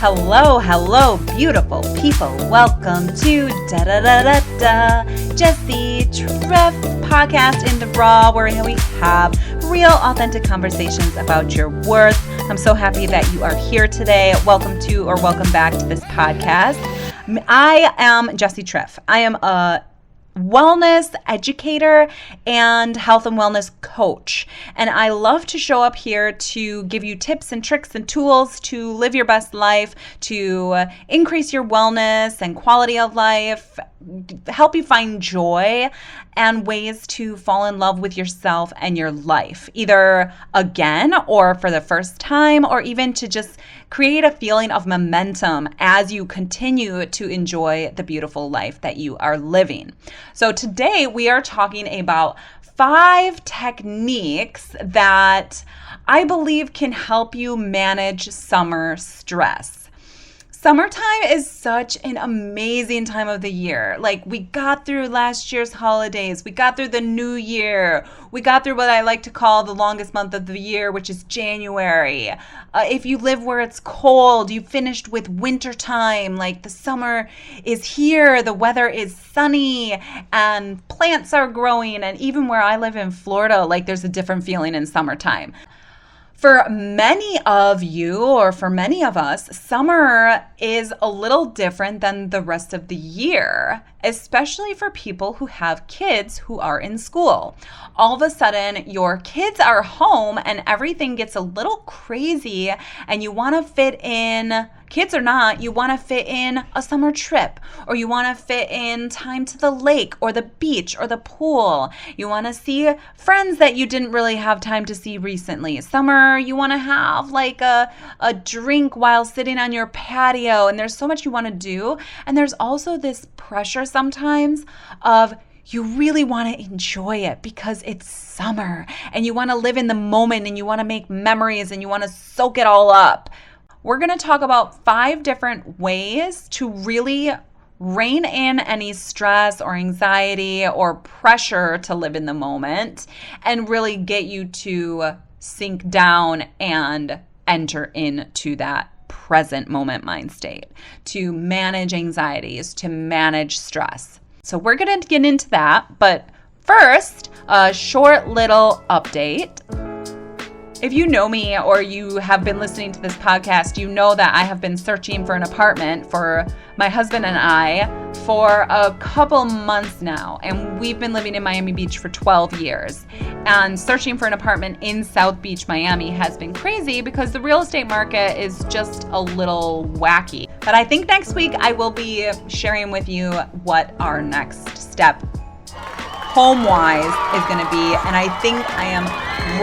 Hello, beautiful people. Welcome to Jessi, Trif podcast in the raw, where we have real, authentic conversations about your worth. I'm so happy that you are here today. Welcome back to this podcast. I am Jessi Trif. I am a wellness educator and health and wellness coach. And I love to show up here to give you tips and tricks and tools to live your best life, to increase your wellness and quality of life, help you find joy and ways to fall in love with yourself and your life, either again or for the first time, or even to just create a feeling of momentum as you continue to enjoy the beautiful life that you are living. So today we are talking about 5 techniques that I believe can help you manage summer stress. Summertime is such an amazing time of the year. Like, we got through last year's holidays. We got through the new year. We got through what I like to call the longest month of the year, which is January. If you live where it's cold, you finished with winter time. Like, the summer is here. The weather is sunny and plants are growing. And even where I live in Florida, like, there's a different feeling in summertime. For many of you, or for many of us, summer is a little different than the rest of the year, especially for people who have kids who are in school. All of a sudden, your kids are home and everything gets a little crazy, and you want to fit in, kids or not, you want to fit in a summer trip, or you want to fit in time to the lake or the beach or the pool. You want to see friends that you didn't really have time to see recently. Summer, you want to have like a drink while sitting on your patio, and there's so much you want to do. And there's also this pressure sometimes of you really want to enjoy it because it's summer and you want to live in the moment and you want to make memories and you want to soak it all up. We're going to talk about 5 different ways to really rein in any stress or anxiety or pressure to live in the moment and really get you to sink down and enter into that present moment mind state, to manage anxieties, to manage stress. So we're going to get into that, but first, a short little update. If you know me or you have been listening to this podcast, you know that I have been searching for an apartment for my husband and I for a couple months now. And we've been living in Miami Beach for 12 years. And searching for an apartment in South Beach, Miami has been crazy because the real estate market is just a little wacky. But I think next week I will be sharing with you what our next step home-wise is going to be, and I think I am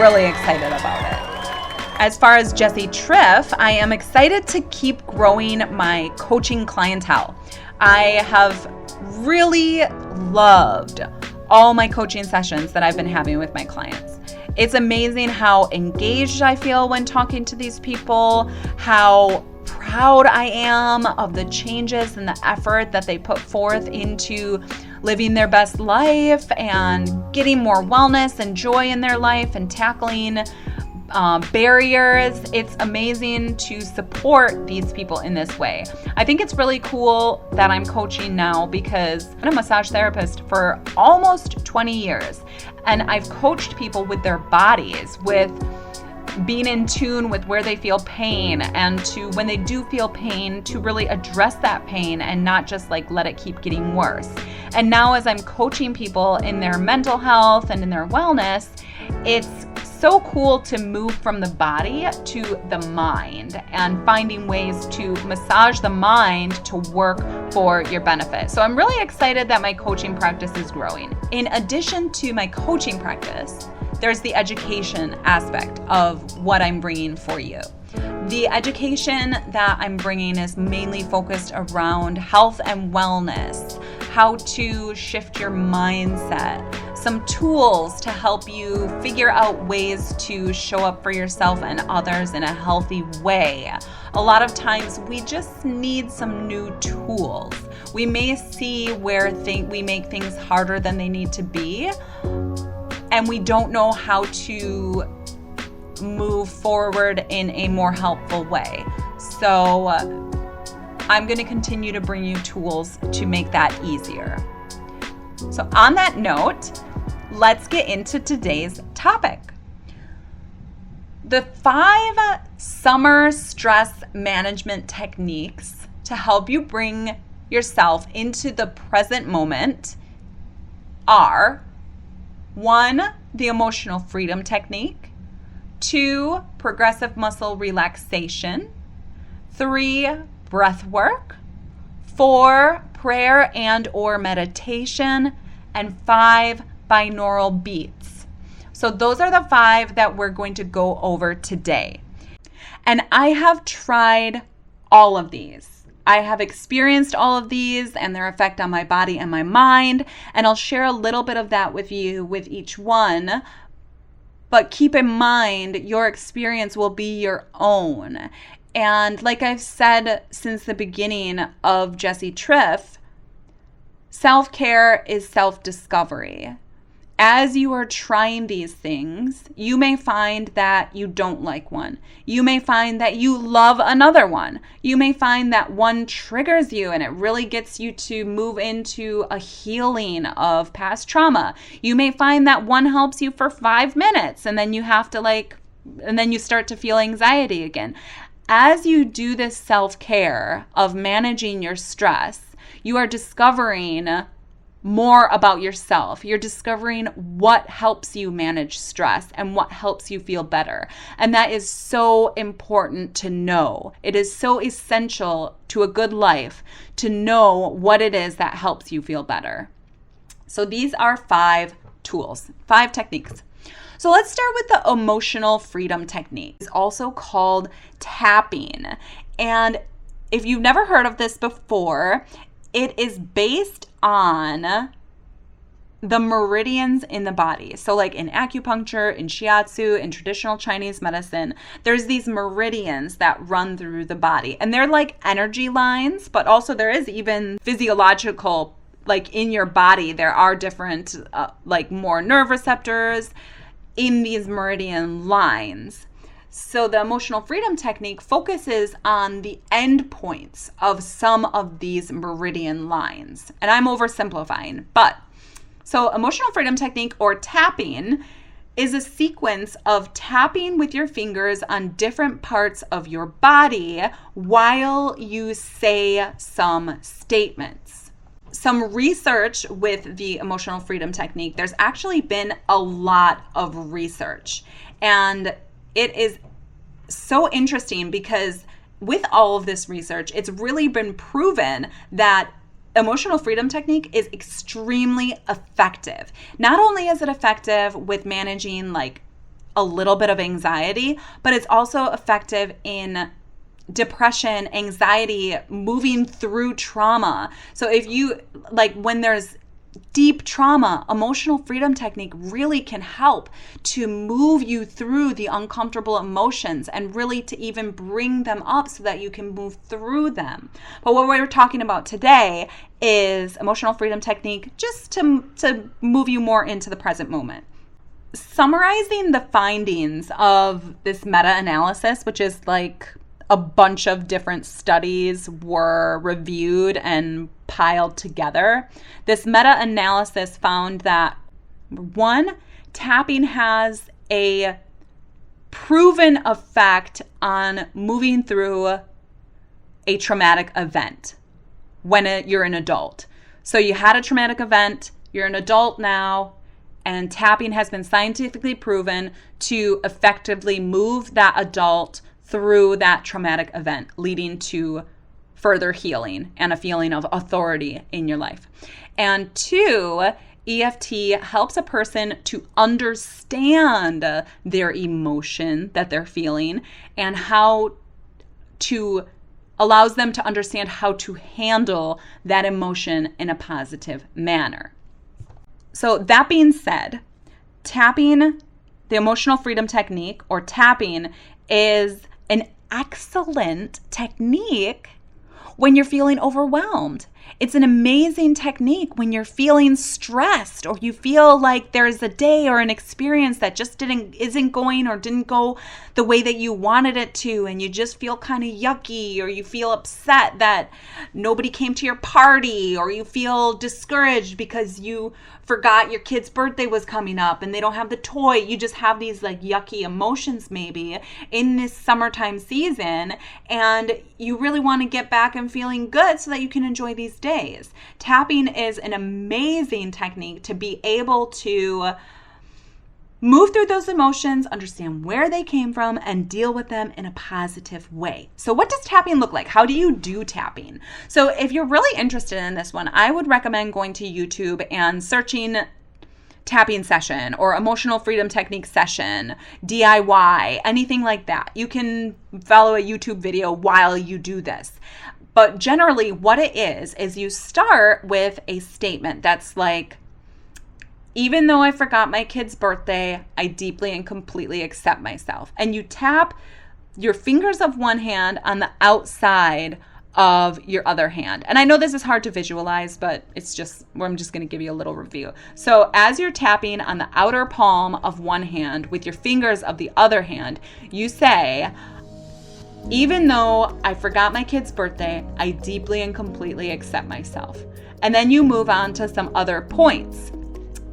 really excited about it. As far as Jessi Trif, I am excited to keep growing my coaching clientele. I have really loved all my coaching sessions that I've been having with my clients. It's amazing how engaged I feel when talking to these people, how proud I am of the changes and the effort that they put forth into living their best life and getting more wellness and joy in their life and tackling barriers. It's amazing to support these people in this way. I think it's really cool that I'm coaching now because I'm a massage therapist for almost 20 years, and I've coached people with their bodies, with being in tune with where they feel pain, and to, when they do feel pain, to really address that pain and not just like let it keep getting worse. And now as I'm coaching people in their mental health and in their wellness, it's so cool to move from the body to the mind and finding ways to massage the mind to work for your benefit. So I'm really excited that my coaching practice is growing. In addition to my coaching practice, there's the education aspect of what I'm bringing for you. The education that I'm bringing is mainly focused around health and wellness, how to shift your mindset, some tools to help you figure out ways to show up for yourself and others in a healthy way. A lot of times we just need some new tools. We may see where we make things harder than they need to be, and we don't know how to move forward in a more helpful way. So I'm going to continue to bring you tools to make that easier. So on that note, let's get into today's topic. The 5 summer stress management techniques to help you bring yourself into the present moment are 1, the emotional freedom technique, 2, progressive muscle relaxation, 3, breath work, 4, prayer and or meditation, and 5, binaural beats. So those are the 5 that we're going to go over today. And I have tried all of these. I have experienced all of these and their effect on my body and my mind, and I'll share a little bit of that with you with each one. But keep in mind, your experience will be your own. And like I've said since the beginning of Jessi Trif, self-care is self-discovery. As you are trying these things, you may find that you don't like one. You may find that you love another one. You may find that one triggers you and it really gets you to move into a healing of past trauma. You may find that one helps you for 5 minutes and then you have to and then you start to feel anxiety again. As you do this self-care of managing your stress, you are discovering more about yourself. You're discovering what helps you manage stress and what helps you feel better. And that is so important to know. It is so essential to a good life to know what it is that helps you feel better. So these are 5 tools, 5 techniques. So let's start with the emotional freedom technique. It's also called tapping. And if you've never heard of this before, it is based on the meridians in the body. So like in acupuncture, in shiatsu, in traditional Chinese medicine, there's these meridians that run through the body. And they're like energy lines, but also there is even physiological, like in your body, there are different more nerve receptors in these meridian lines. So the emotional freedom technique focuses on the end points of some of these meridian lines. And I'm oversimplifying, but so emotional freedom technique or tapping is a sequence of tapping with your fingers on different parts of your body while you say some statements. Some research with the emotional freedom technique, there's actually been a lot of research, and it is so interesting because with all of this research, it's really been proven that emotional freedom technique is extremely effective. Not only is it effective with managing like a little bit of anxiety, but it's also effective in depression, anxiety, moving through trauma. So if you when there's deep trauma, emotional freedom technique really can help to move you through the uncomfortable emotions and really to even bring them up so that you can move through them. But what we're talking about today is emotional freedom technique just to move you more into the present moment. Summarizing the findings of this meta-analysis, which is like a bunch of different studies were reviewed and piled together. This meta-analysis found that 1, tapping has a proven effect on moving through a traumatic event when you're an adult. So you had a traumatic event, you're an adult now, and tapping has been scientifically proven to effectively move that adult through that traumatic event, leading to further healing and a feeling of authority in your life. And 2, EFT helps a person to understand their emotion that they're feeling and allows them to understand how to handle that emotion in a positive manner. So that being said, tapping, the emotional freedom technique or tapping, is an excellent technique when you're feeling overwhelmed. It's an amazing technique when you're feeling stressed or you feel like there's a day or an experience that just isn't going or didn't go the way that you wanted it to, and you just feel kind of yucky, or you feel upset that nobody came to your party, or you feel discouraged because you forgot your kid's birthday was coming up and they don't have the toy. You just have these like yucky emotions maybe in this summertime season, and you really want to get back and feeling good so that you can enjoy these days. Tapping is an amazing technique to be able to move through those emotions, understand where they came from, and deal with them in a positive way. So what does tapping look like? How do you do tapping? So if you're really interested in this one, I would recommend going to YouTube and searching tapping session or emotional freedom technique session, DIY, anything like that. You can follow a YouTube video while you do this. But generally what it is you start with a statement that's like, even though I forgot my kid's birthday, I deeply and completely accept myself. And you tap your fingers of one hand on the outside of your other hand. And I know this is hard to visualize, but I'm just going to give you a little review. So as you're tapping on the outer palm of one hand with your fingers of the other hand, you say, even though I forgot my kid's birthday, I deeply and completely accept myself. And then you move on to some other points.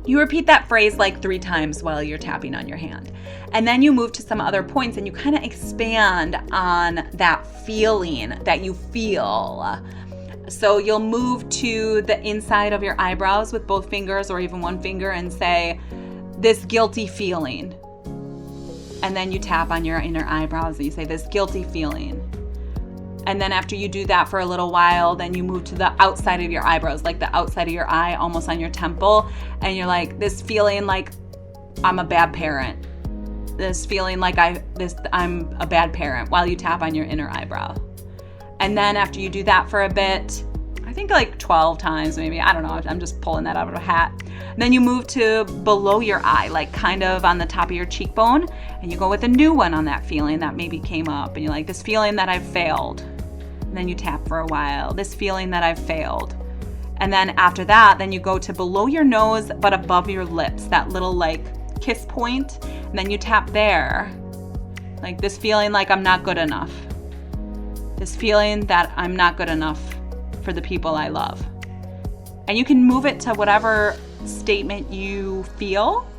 You repeat that phrase like 3 times while you're tapping on your hand. And then you move to some other points and you kind of expand on that feeling that you feel. So you'll move to the inside of your eyebrows with both fingers or even one finger and say, this guilty feeling. And then you tap on your inner eyebrows and you say, this guilty feeling. And then after you do that for a little while, then you move to the outside of your eyebrows, like the outside of your eye, almost on your temple. And you're like, this feeling like I'm a bad parent. This feeling like I'm a bad parent, while you tap on your inner eyebrow. And then after you do that for a bit, I think like 12 times maybe, I don't know, I'm just pulling that out of a hat. And then you move to below your eye, like kind of on the top of your cheekbone, and you go with a new one on that feeling that maybe came up. And you're like, this feeling that I've failed. And then you tap for a while, this feeling that I've failed. And then after that, then you go to below your nose, but above your lips, that little like kiss point. And then you tap there, like this feeling like I'm not good enough. This feeling that I'm not good enough for the people I love. And you can move it to whatever statement you feel.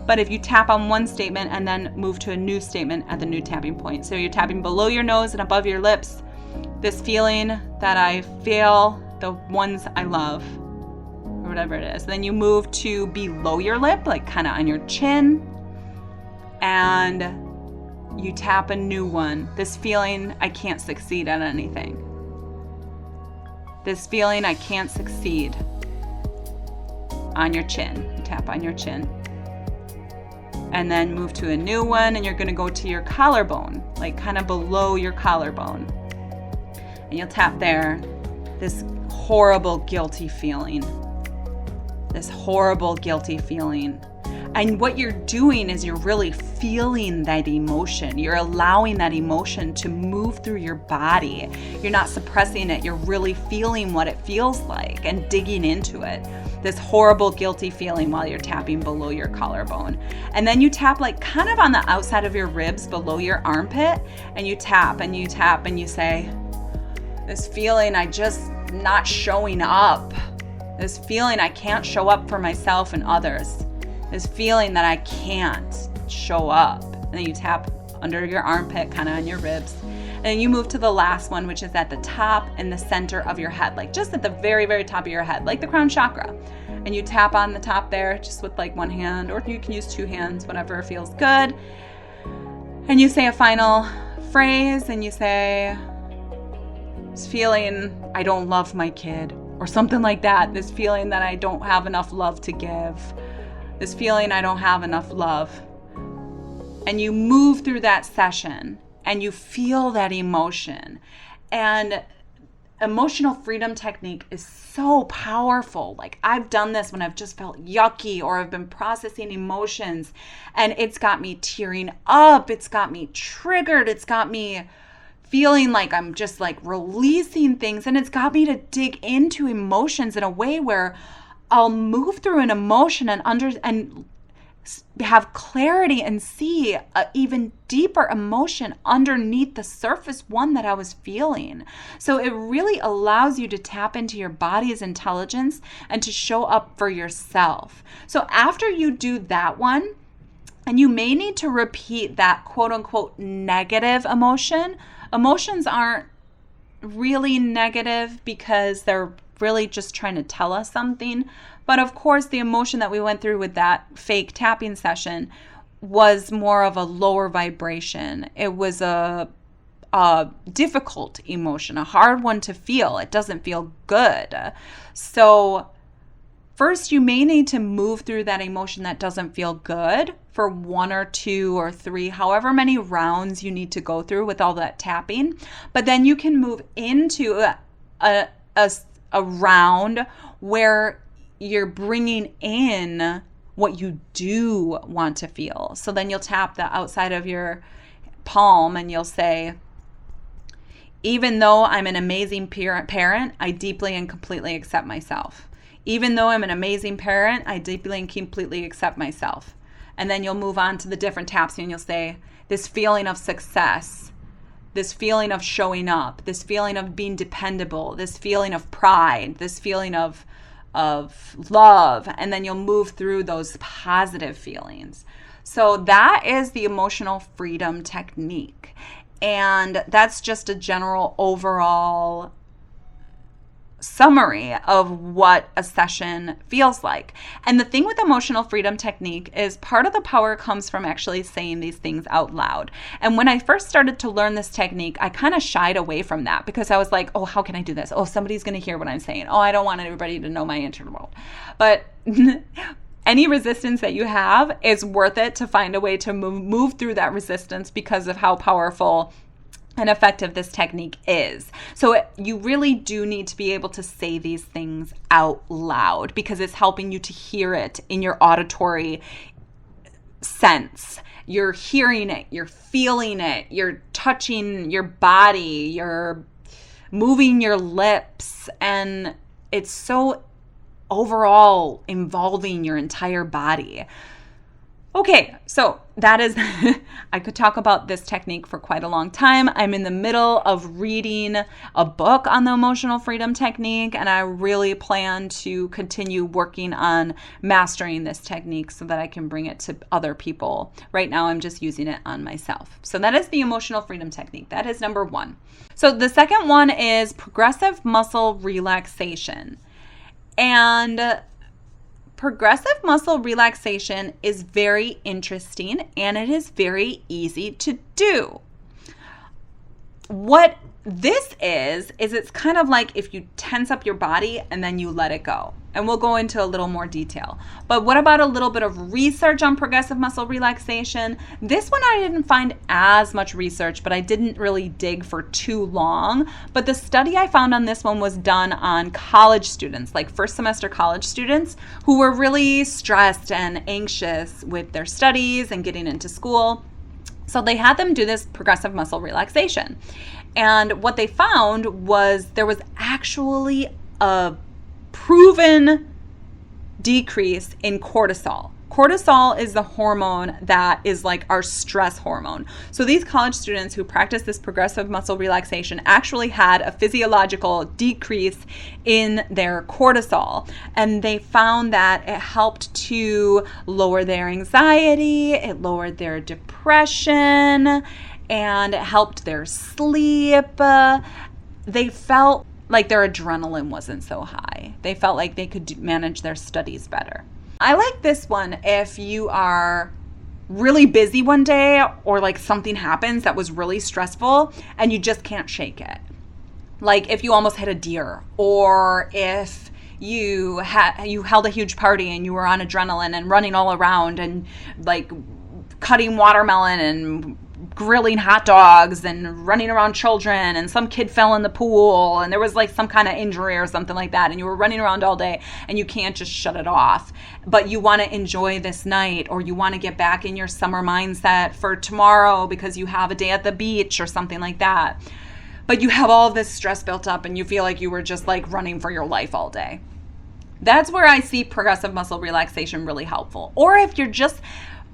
But if you tap on one statement and then move to a new statement at the new tapping point. So you're tapping below your nose and above your lips, this feeling that I feel the ones I love, or whatever it is. Then you move to below your lip, like kind of on your chin, and you tap a new one. This feeling I can't succeed at anything. This feeling I can't succeed, on your chin. You tap on your chin. And then move to a new one, and you're going to go to your collarbone, like kind of below your collarbone. And you'll tap there, this horrible guilty feeling. This horrible guilty feeling. And what you're doing is you're really feeling that emotion. You're allowing that emotion to move through your body. You're not suppressing it. You're really feeling what it feels like and digging into it. This horrible guilty feeling while you're tapping below your collarbone. And then you tap like kind of on the outside of your ribs below your armpit, and you tap and you tap and you say, this feeling I just not showing up. This feeling I can't show up for myself and others. This feeling that I can't show up. And then you tap under your armpit, kind of on your ribs. And then you move to the last one, which is at the top and the center of your head, like just at the very, very top of your head, like the crown chakra. And you tap on the top there just with like one hand, or you can use 2 hands, whatever feels good. And you say a final phrase, and you say, this feeling I don't love my kid, or something like that. This feeling that I don't have enough love to give. This feeling I don't have enough love. And you move through that session and you feel that emotion. And emotional freedom technique is so powerful. Like I've done this when I've just felt yucky or I've been processing emotions, and it's got me tearing up. It's got me triggered. It's got me feeling like I'm just like releasing things. And it's got me to dig into emotions in a way where I'll move through an emotion and have clarity and see an even deeper emotion underneath the surface one that I was feeling. So it really allows you to tap into your body's intelligence and to show up for yourself. So after you do that one, and you may need to repeat that quote unquote negative emotion. Emotions aren't really negative because they're really just trying to tell us something. But of course, the emotion that we went through with that fake tapping session was more of a lower vibration. It was a difficult emotion, a hard one to feel. It doesn't feel good. So first, you may need to move through that emotion that doesn't feel good for 1 or 2 or 3, however many rounds you need to go through with all that tapping. But then you can move into a round where you're bringing in what you do want to feel. So then you'll tap the outside of your palm and you'll say, even though I'm an amazing parent, I deeply and completely accept myself. Even though I'm an amazing parent, I deeply and completely accept myself. And then you'll move on to the different taps and you'll say, this feeling of success, this feeling of showing up, this feeling of being dependable, this feeling of pride, this feeling of love. And then you'll move through those positive feelings. So that is the emotional freedom technique. And that's just a general overall summary of what a session feels like. And the thing with emotional freedom technique is part of the power comes from actually saying these things out loud. And when I first started to learn this technique, I kind of shied away from that because I was like, oh, how can I do this? Oh, somebody's going to hear what I'm saying. Oh, I don't want everybody to know my inner world. But any resistance that you have is worth it to find a way to move through that resistance because of how powerful and effective this technique is. So you really do need to be able to say these things out loud because it's helping you to hear it in your auditory sense. You're hearing it, you're feeling it, you're touching your body, you're moving your lips, and it's so overall involving your entire body. Okay, so that is, I could talk about this technique for quite a long time. I'm in the middle of reading a book on the emotional freedom technique, and I really plan to continue working on mastering this technique so that I can bring it to other people. Right now, I'm just using it on myself. So that is the emotional freedom technique. That is number 1. So the second one is progressive muscle relaxation. And progressive muscle relaxation is very interesting and it is very easy to do. What this is it's kind of like if you tense up your body and then you let it go. And we'll go into a little more detail. But what about a little bit of research on progressive muscle relaxation? This one I didn't find as much research, but I didn't really dig for too long. But the study I found on this one was done on college students, like first semester college students who were really stressed and anxious with their studies and getting into school. So they had them do this progressive muscle relaxation. And what they found was there was actually a proven decrease in cortisol. Cortisol is the hormone that is like our stress hormone. So these college students who practice this progressive muscle relaxation actually had a physiological decrease in their cortisol. And they found that it helped to lower their anxiety, it lowered their depression, and it helped their sleep. They felt like their adrenaline wasn't so high. They felt like they could manage their studies better. I like this one if you are really busy one day or like something happens that was really stressful and you just can't shake it. Like if you almost hit a deer, or if you held a huge party and you were on adrenaline and running all around and like cutting watermelon and grilling hot dogs and running around children, and some kid fell in the pool and there was like some kind of injury or something like that, and you were running around all day and you can't just shut it off, but you want to enjoy this night, or you want to get back in your summer mindset for tomorrow because you have a day at the beach or something like that. but you have all this stress built up and you feel like you were just like running for your life all day. That's where I see progressive muscle relaxation really helpful. Or if you're just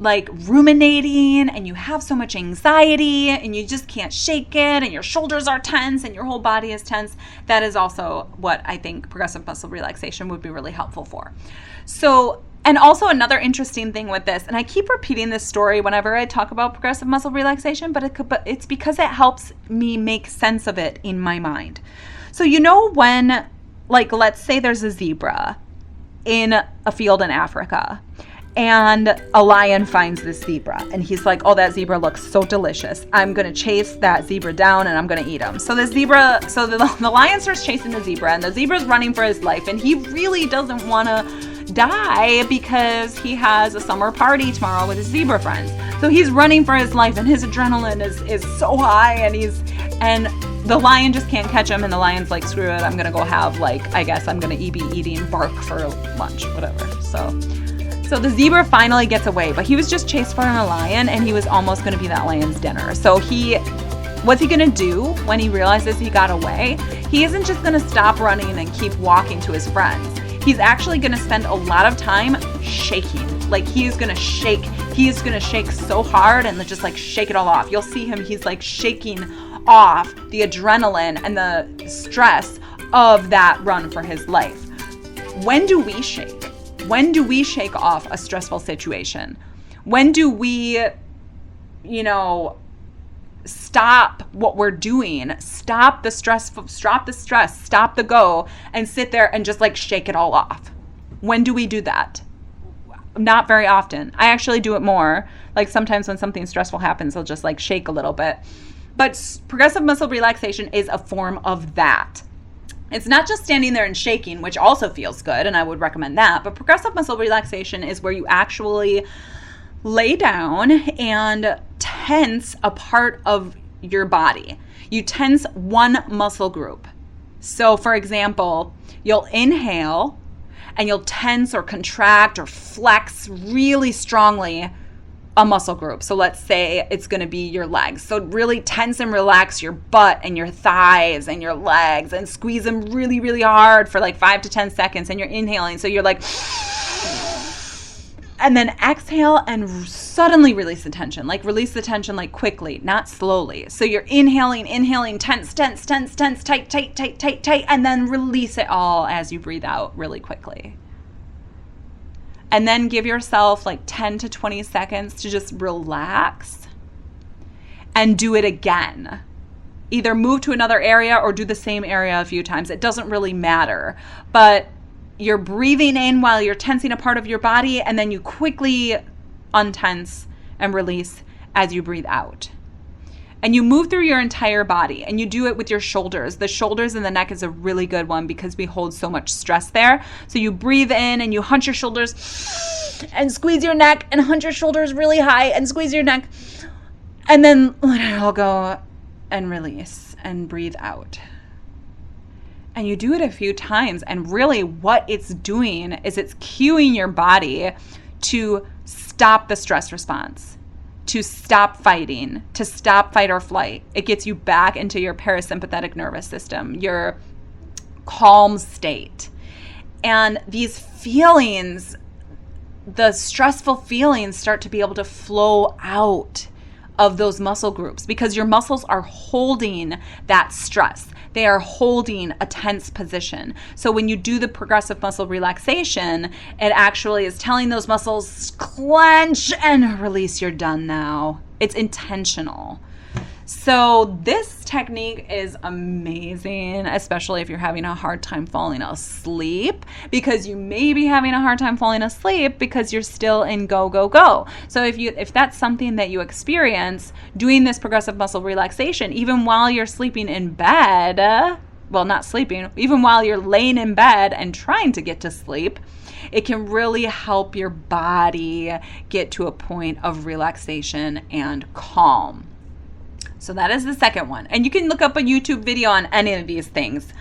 like ruminating and you have so much anxiety and you just can't shake it and your shoulders are tense and your whole body is tense, that is also what I think progressive muscle relaxation would be really helpful for. So, and also another interesting thing with this, and I keep repeating this story whenever I talk about progressive muscle relaxation, but it's because it helps me make sense of it in my mind. So when, like, let's say there's a zebra in a field in Africa, and a lion finds this zebra and he's like, oh, that zebra looks so delicious. I'm going to chase that zebra down and I'm going to eat him. So the lion starts chasing the zebra and the zebra's running for his life and he really doesn't want to die because he has a summer party tomorrow with his zebra friends. So he's running for his life and his adrenaline is so high and the lion just can't catch him and the lion's like, screw it, I'm going to go have I guess I'm going to be eating bark for lunch, whatever. So the zebra finally gets away, but he was just chased by a lion and he was almost going to be that lion's dinner. So what's he going to do when he realizes he got away? He isn't just going to stop running and keep walking to his friends. He's actually going to spend a lot of time shaking. Like he is going to shake so hard and just like shake it all off. You'll see him, he's like shaking off the adrenaline and the stress of that run for his life. When do we shake? When do we shake off a stressful situation? When do we, stop what we're doing, stop the stress, stop the go, and sit there and just like shake it all off? When do we do that? Not very often. I actually do it more. Like sometimes when something stressful happens, I'll just like shake a little bit. But progressive muscle relaxation is a form of that. It's not just standing there and shaking, which also feels good, and I would recommend that. But progressive muscle relaxation is where you actually lay down and tense a part of your body. You tense one muscle group. So, for example, you'll inhale and you'll tense or contract or flex really strongly a muscle group. So let's say it's going to be your legs. So really tense and relax your butt and your thighs and your legs and squeeze them really, really hard for like 5 to 10 seconds. And you're inhaling. So you're like, and then exhale and suddenly release the tension. Like release the tension like quickly, not slowly. So you're inhaling, tense, tight, and then release it all as you breathe out really quickly. And then give yourself like 10 to 20 seconds to just relax and do it again. Either move to another area or do the same area a few times. It doesn't really matter. But you're breathing in while you're tensing a part of your body, and then you quickly untense and release as you breathe out. And you move through your entire body, and you do it with your shoulders. The shoulders and the neck is a really good one because we hold so much stress there. So you breathe in and you hunch your shoulders and squeeze your neck and hunch your shoulders really high and squeeze your neck. And then let it all go and release and breathe out. And you do it a few times, and really what it's doing is it's cueing your body to stop the stress response, to stop fighting, to stop fight or flight. It gets you back into your parasympathetic nervous system, your calm state. And these feelings, the stressful feelings, start to be able to flow out of those muscle groups because your muscles are holding that stress. They are holding a tense position. So when you do the progressive muscle relaxation, it actually is telling those muscles, clench and release, you're done now. It's intentional. So this technique is amazing, especially if you're having a hard time falling asleep, because you may be having a hard time falling asleep because you're still in go, go, go. So if that's something that you experience, doing this progressive muscle relaxation, even while you're sleeping in bed, well, not sleeping, even while you're laying in bed and trying to get to sleep, it can really help your body get to a point of relaxation and calm. So that is the second one. And you can look up a YouTube video on any of these things.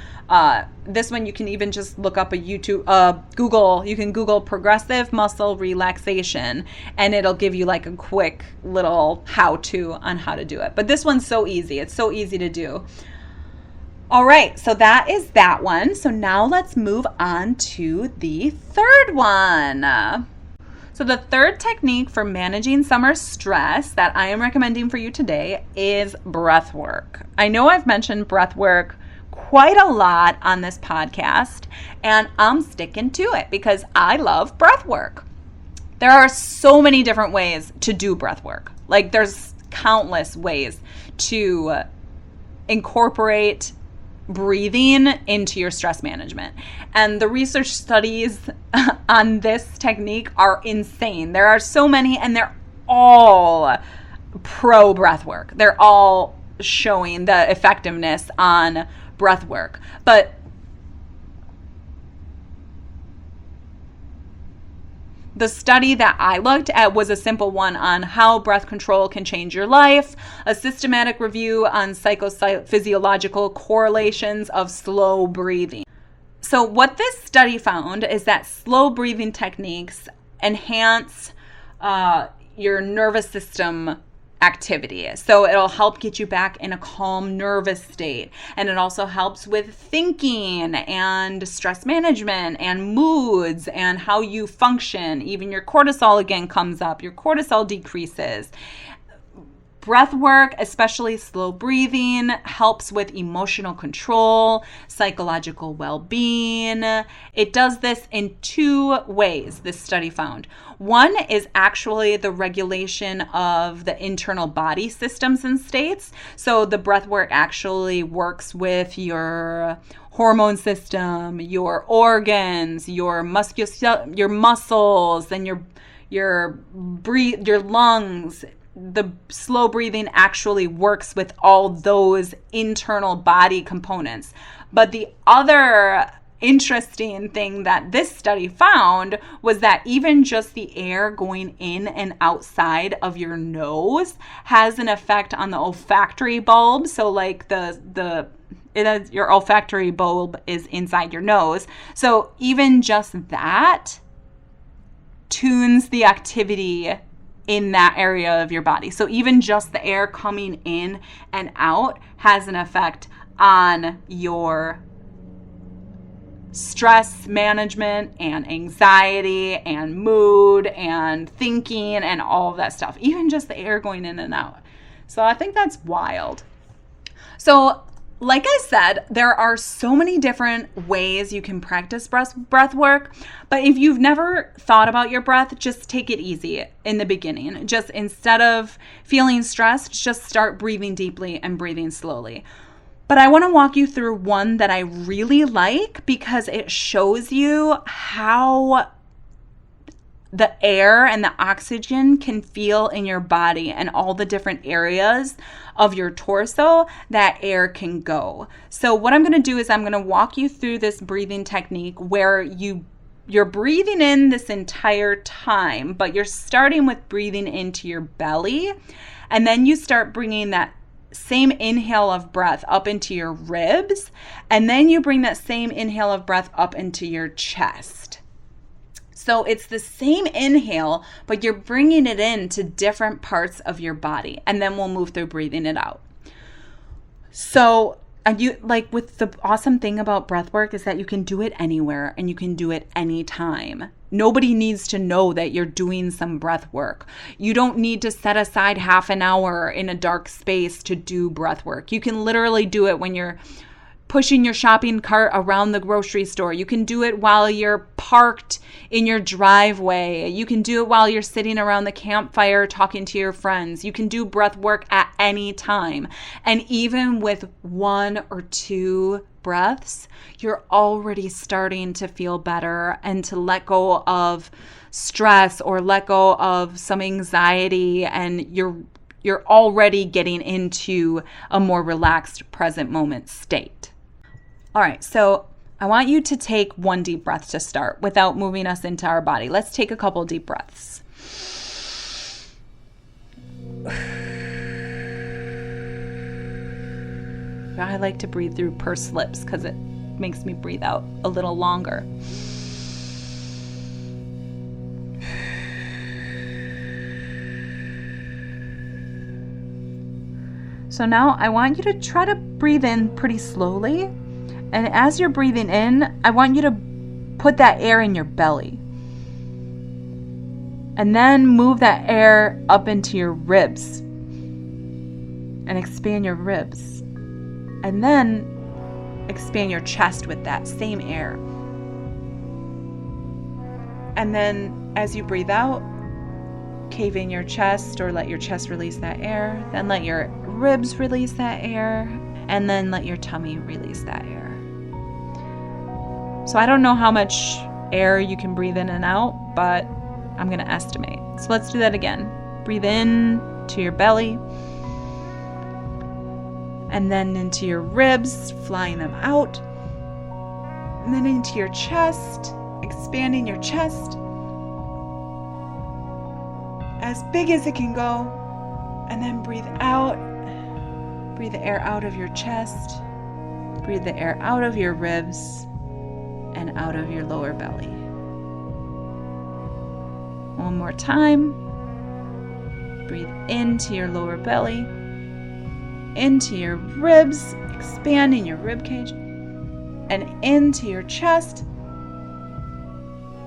This one, you can even just look up you can Google progressive muscle relaxation, and it'll give you like a quick little how-to on how to do it. But this one's so easy. It's so easy to do. All right, so that is that one. So now let's move on to the third one. So the third technique for managing summer stress that I am recommending for you today is breath work. I know I've mentioned breath work quite a lot on this podcast, and I'm sticking to it because I love breath work. There are so many different ways to do breath work. Like there's countless ways to incorporate breathing into your stress management. And the research studies on this technique are insane. There are so many, and they're all pro breath work. They're all showing the effectiveness on breath work. But the study that I looked at was a simple one on how breath control can change your life, a systematic review on psychophysiological correlations of slow breathing. So what this study found is that slow breathing techniques enhance your nervous system activity. So it'll help get you back in a calm nervous state. And it also helps with thinking and stress management and moods and how you function. Even your cortisol again comes up. Your cortisol decreases. Breath work, especially slow breathing, helps with emotional control, psychological well-being. It does this in two ways, this study found. One is actually the regulation of the internal body systems and states. So the breath work actually works with your hormone system, your organs, your muscles, and your lungs. The slow breathing actually works with all those internal body components. But the other interesting thing that this study found was that even just the air going in and outside of your nose has an effect on the olfactory bulb. So like your olfactory bulb is inside your nose. So even just that tunes the activity in that area of your body. So even just the air coming in and out has an effect on your stress management and anxiety and mood and thinking and all of that stuff. Even just the air going in and out. So I think that's wild. So like I said, there are so many different ways you can practice breath work, but if you've never thought about your breath, just take it easy in the beginning. Just instead of feeling stressed, just start breathing deeply and breathing slowly. But I want to walk you through one that I really like because it shows you how the air and the oxygen can feel in your body and all the different areas of your torso that air can go. So what I'm going to do is I'm going to walk you through this breathing technique where you're breathing in this entire time, but you're starting with breathing into your belly, and then you start bringing that same inhale of breath up into your ribs, and then you bring that same inhale of breath up into your chest. So it's the same inhale, but you're bringing it in to different parts of your body, and then we'll move through breathing it out. So with the awesome thing about breath work is that you can do it anywhere and you can do it anytime. Nobody needs to know that you're doing some breath work. You don't need to set aside half an hour in a dark space to do breath work. You can literally do it when you're pushing your shopping cart around the grocery store. You can do it while you're parked in your driveway. You can do it while you're sitting around the campfire talking to your friends. You can do breath work at any time. And even with 1 or 2 breaths, you're already starting to feel better and to let go of stress or let go of some anxiety, and you're already getting into a more relaxed present moment state. All right, so I want you to take 1 deep breath to start without moving us into our body. Let's take a couple deep breaths. I like to breathe through pursed lips because it makes me breathe out a little longer. So now I want you to try to breathe in pretty slowly. And as you're breathing in, I want you to put that air in your belly. And then move that air up into your ribs. And expand your ribs. And then expand your chest with that same air. And then as you breathe out, cave in your chest or let your chest release that air. Then let your ribs release that air. And then let your tummy release that air. So I don't know how much air you can breathe in and out, but I'm going to estimate. So let's do that again. Breathe in to your belly. And then into your ribs, flying them out. And then into your chest, expanding your chest as big as it can go. And then breathe out. Breathe the air out of your chest. Breathe the air out of your ribs and out of your lower belly. One more time. Breathe into your lower belly. Into your ribs, expanding your rib cage, and into your chest.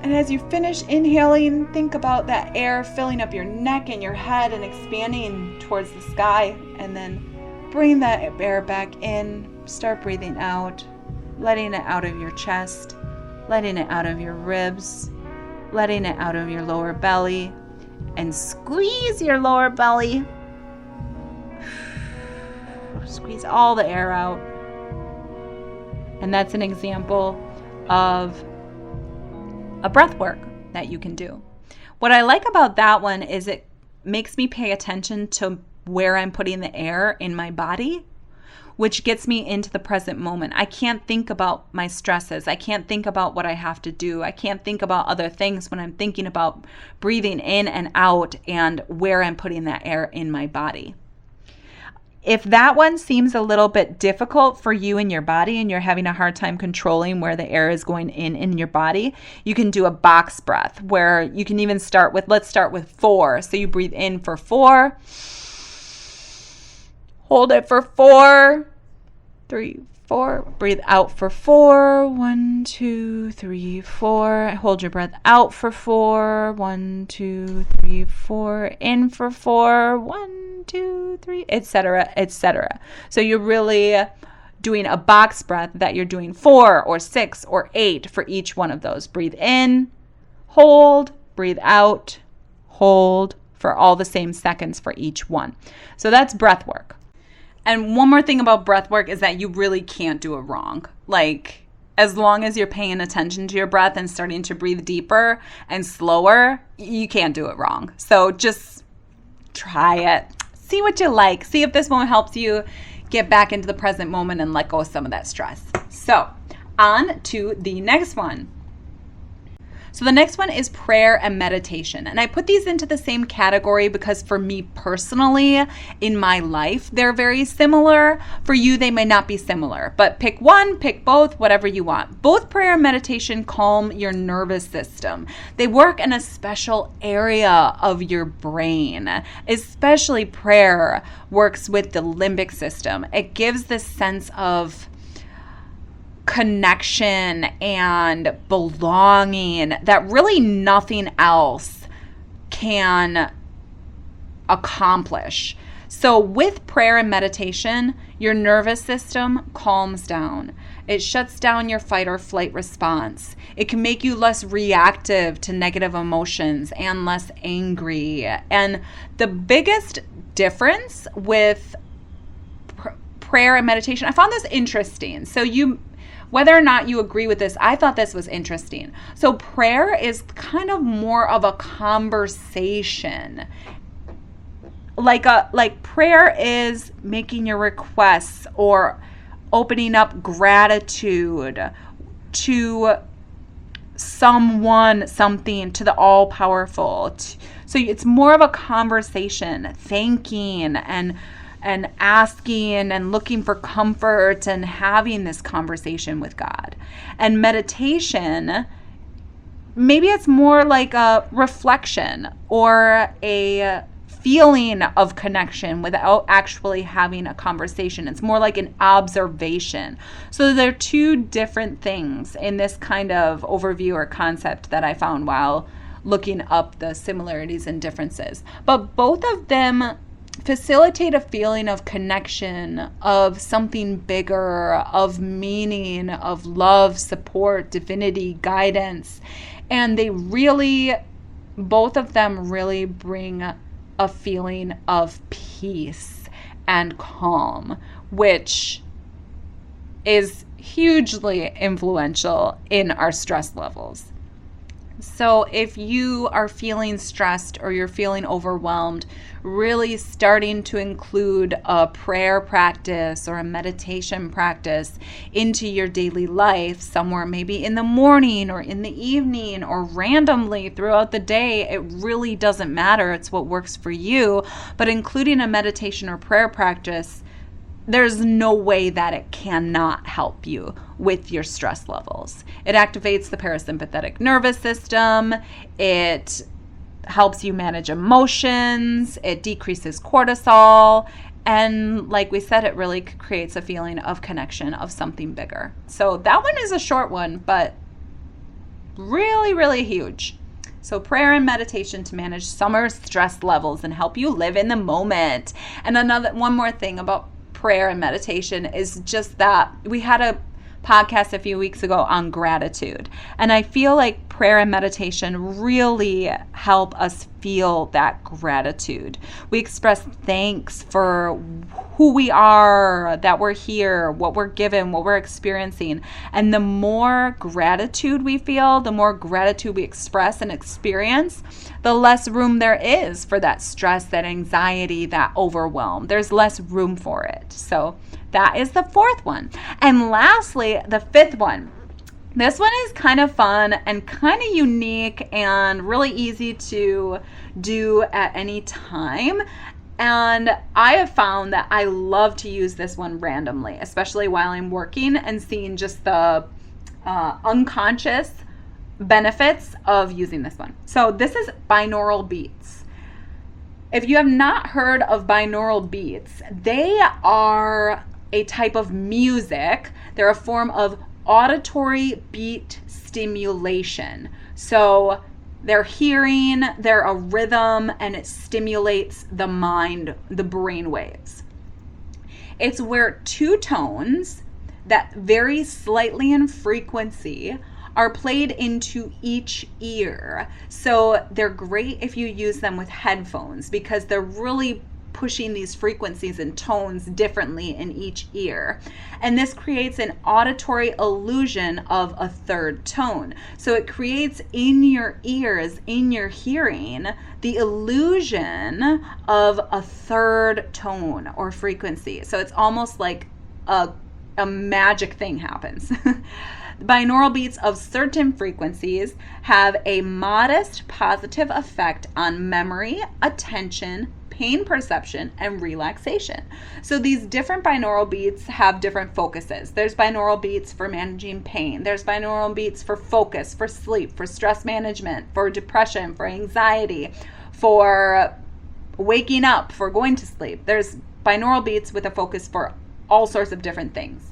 And as you finish inhaling, think about that air filling up your neck and your head and expanding towards the sky. And then bring that air back in. Start breathing out, letting it out of your chest, letting it out of your ribs, letting it out of your lower belly, and squeeze your lower belly. Squeeze all the air out. And that's an example of a breath work that you can do. What I like about that one is it makes me pay attention to where I'm putting the air in my body, which gets me into the present moment. I can't think about my stresses. I can't think about what I have to do. I can't think about other things when I'm thinking about breathing in and out and where I'm putting that air in my body. If that one seems a little bit difficult for you in your body and you're having a hard time controlling where the air is going in your body, you can do a box breath where you can even start with, let's start with 4. So you breathe in for 4, hold it for 4, 3, 4, breathe out for 4, 1, 2, 3, 4, hold your breath out for 4, 1, 2, 3, 4, in for 4, 1, 2, 3, etc., etc. So you're really doing a box breath that you're doing 4 or 6 or 8 for each one of those. Breathe in, hold, breathe out, hold for all the same seconds for each one. So that's breath work. And one more thing about breath work is that you really can't do it wrong. Like, as long as you're paying attention to your breath and starting to breathe deeper and slower, you can't do it wrong. So just try it. See what you like. See if this one helps you get back into the present moment and let go of some of that stress. So on to the next one. So the next one is prayer and meditation. And I put these into the same category because for me personally, in my life, they're very similar. For you, they may not be similar, but pick one, pick both, whatever you want. Both prayer and meditation calm your nervous system. They work in a special area of your brain. Especially prayer works with the limbic system. It gives this sense of connection and belonging that really nothing else can accomplish. So with prayer and meditation, your nervous system calms down. It shuts down your fight or flight response. It can make you less reactive to negative emotions and less angry. And the biggest difference with prayer and meditation, I found this interesting. So whether or not you agree with this, I thought this was interesting. So prayer is kind of more of a conversation. Like prayer is making your requests or opening up gratitude to someone, something, to the all-powerful. So it's more of a conversation, thanking and asking and looking for comfort and having this conversation with God. And meditation, maybe it's more like a reflection or a feeling of connection without actually having a conversation. It's more like an observation. So there are two different things in this kind of overview or concept that I found while looking up the similarities and differences. But both of them facilitate a feeling of connection, of something bigger, of meaning, of love, support, divinity, guidance. And they really, both of them really bring a feeling of peace and calm, which is hugely influential in our stress levels. So if you are feeling stressed or you're feeling overwhelmed, really starting to include a prayer practice or a meditation practice into your daily life, somewhere maybe in the morning or in the evening or randomly throughout the day, it really doesn't matter. It's what works for you. But including a meditation or prayer practice, there's no way that it cannot help you with your stress levels. It activates the parasympathetic nervous system. It helps you manage emotions. It decreases cortisol. And like we said, it really creates a feeling of connection, of something bigger. So that one is a short one, but really, really huge. So prayer and meditation to manage summer stress levels and help you live in the moment. And one more thing about prayer and meditation is just that we had a podcast a few weeks ago on gratitude. And I feel like prayer and meditation really help us feel that gratitude. We express thanks for who we are, that we're here, what we're given, what we're experiencing. And the more gratitude we feel, the more gratitude we express and experience, the less room there is for that stress, that anxiety, that overwhelm. There's less room for it. So that is the fourth one. And lastly, the fifth one. This one is kind of fun and kind of unique and really easy to do at any time. And I have found that I love to use this one randomly, especially while I'm working and seeing just the unconscious benefits of using this one. So this is binaural beats. If you have not heard of binaural beats, they are a type of music. They're a form of auditory beat stimulation. So they're hearing, they're a rhythm, and it stimulates the mind, the brain waves. It's where two tones that vary slightly in frequency are played into each ear. So they're great if you use them with headphones because they're really pushing these frequencies and tones differently in each ear. And this creates an auditory illusion of a third tone. So it creates in your ears, in your hearing, the illusion of a third tone or frequency. So it's almost like a magic thing happens. Binaural beats of certain frequencies have a modest positive effect on memory, attention, pain perception, and relaxation. So these different binaural beats have different focuses. There's binaural beats for managing pain. There's binaural beats for focus, for sleep, for stress management, for depression, for anxiety, for waking up, for going to sleep. There's binaural beats with a focus for all sorts of different things.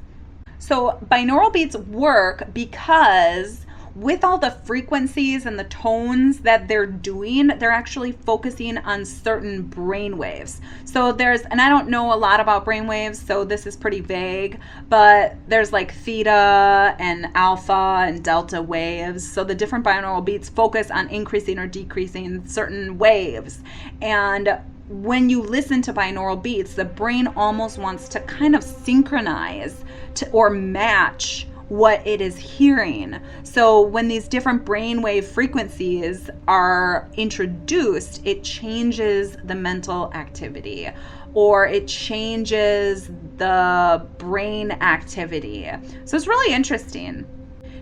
So binaural beats work because with all the frequencies and the tones that they're doing, they're actually focusing on certain brain waves. So and I don't know a lot about brain waves, so this is pretty vague, but there's like theta and alpha and delta waves. So the different binaural beats focus on increasing or decreasing certain waves. And when you listen to binaural beats, the brain almost wants to kind of synchronize or match what it is hearing. So when these different brainwave frequencies are introduced, it changes the mental activity or it changes the brain activity. So it's really interesting.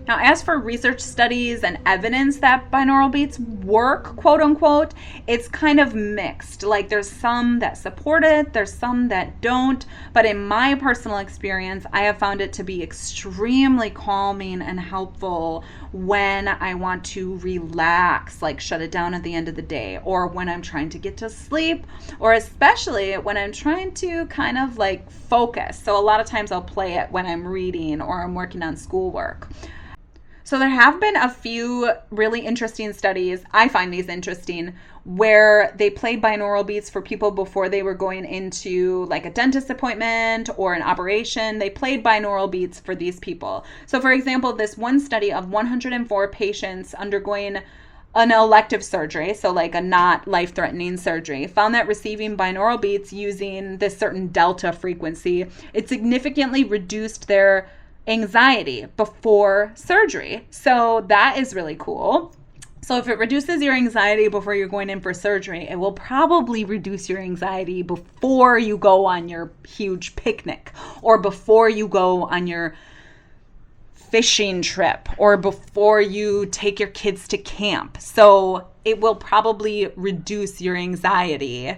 Now, as for research studies and evidence that binaural beats work, quote unquote, it's kind of mixed. Like there's some that support it, there's some that don't. But in my personal experience, I have found it to be extremely calming and helpful when I want to relax, like shut it down at the end of the day, or when I'm trying to get to sleep, or especially when I'm trying to kind of like focus. So a lot of times I'll play it when I'm reading or I'm working on schoolwork. So there have been a few really interesting studies, I find these interesting, where they played binaural beats for people before they were going into like a dentist appointment or an operation. They played binaural beats for these people. So for example, this one study of 104 patients undergoing an elective surgery, so like a not life-threatening surgery, found that receiving binaural beats using this certain delta frequency, it significantly reduced their anxiety before surgery. So that is really cool. So if it reduces your anxiety before you're going in for surgery, it will probably reduce your anxiety before you go on your huge picnic, or before you go on your fishing trip, or before you take your kids to camp. So it will probably reduce your anxiety.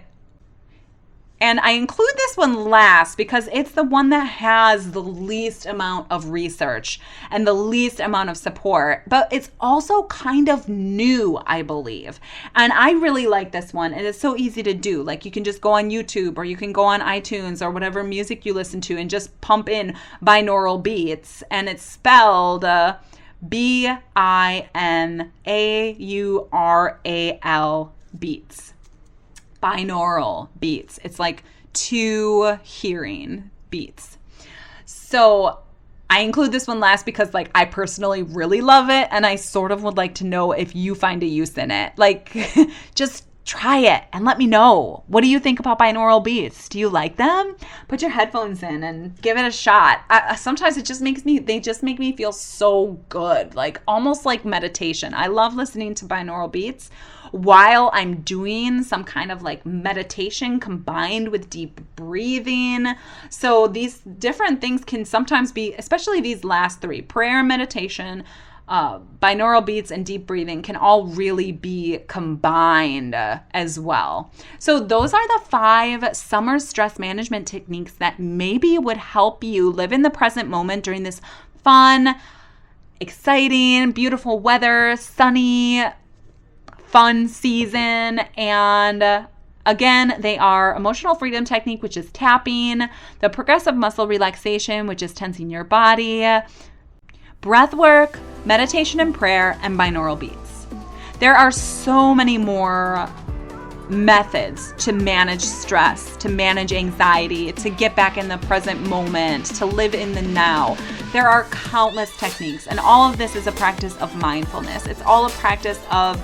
And I include this one last because it's the one that has the least amount of research and the least amount of support, but it's also kind of new, I believe. And I really like this one. And it's so easy to do. Like you can just go on YouTube, or you can go on iTunes or whatever music you listen to and just pump in binaural beats. And it's spelled BINAURAL beats. Binaural beats. It's like two hearing beats. So I include this one last because like I personally really love it, and I sort of would like to know if you find a use in it. Like just try it and let me know. What do you think about binaural beats? Do you like them? Put your headphones in and give it a shot. Sometimes they just make me feel so good, like almost like meditation. I love listening to binaural beats while I'm doing some kind of like meditation combined with deep breathing. So these different things can sometimes be, especially these last three, prayer, meditation, binaural beats, and deep breathing, can all really be combined as well. So those are the 5 summer stress management techniques that maybe would help you live in the present moment during this fun, exciting, beautiful weather, sunny, fun season. And again, they are emotional freedom technique, which is tapping, the progressive muscle relaxation, which is tensing your body, breath work, meditation and prayer, and binaural beats. There are so many more methods to manage stress, to manage anxiety, to get back in the present moment, to live in the now. There are countless techniques, and all of this is a practice of mindfulness. It's all a practice of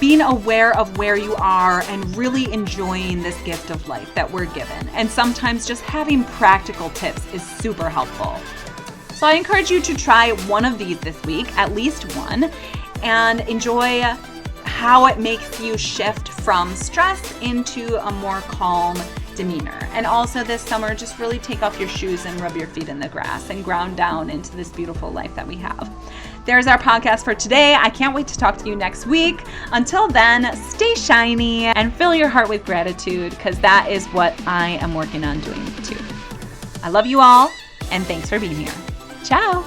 being aware of where you are and really enjoying this gift of life that we're given. And sometimes just having practical tips is super helpful. So I encourage you to try one of these this week, at least one, and enjoy how it makes you shift from stress into a more calm demeanor. And also this summer, just really take off your shoes and rub your feet in the grass and ground down into this beautiful life that we have. There's our podcast for today. I can't wait to talk to you next week. Until then, stay shiny and fill your heart with gratitude, because that is what I am working on doing too. I love you all, and thanks for being here. Ciao.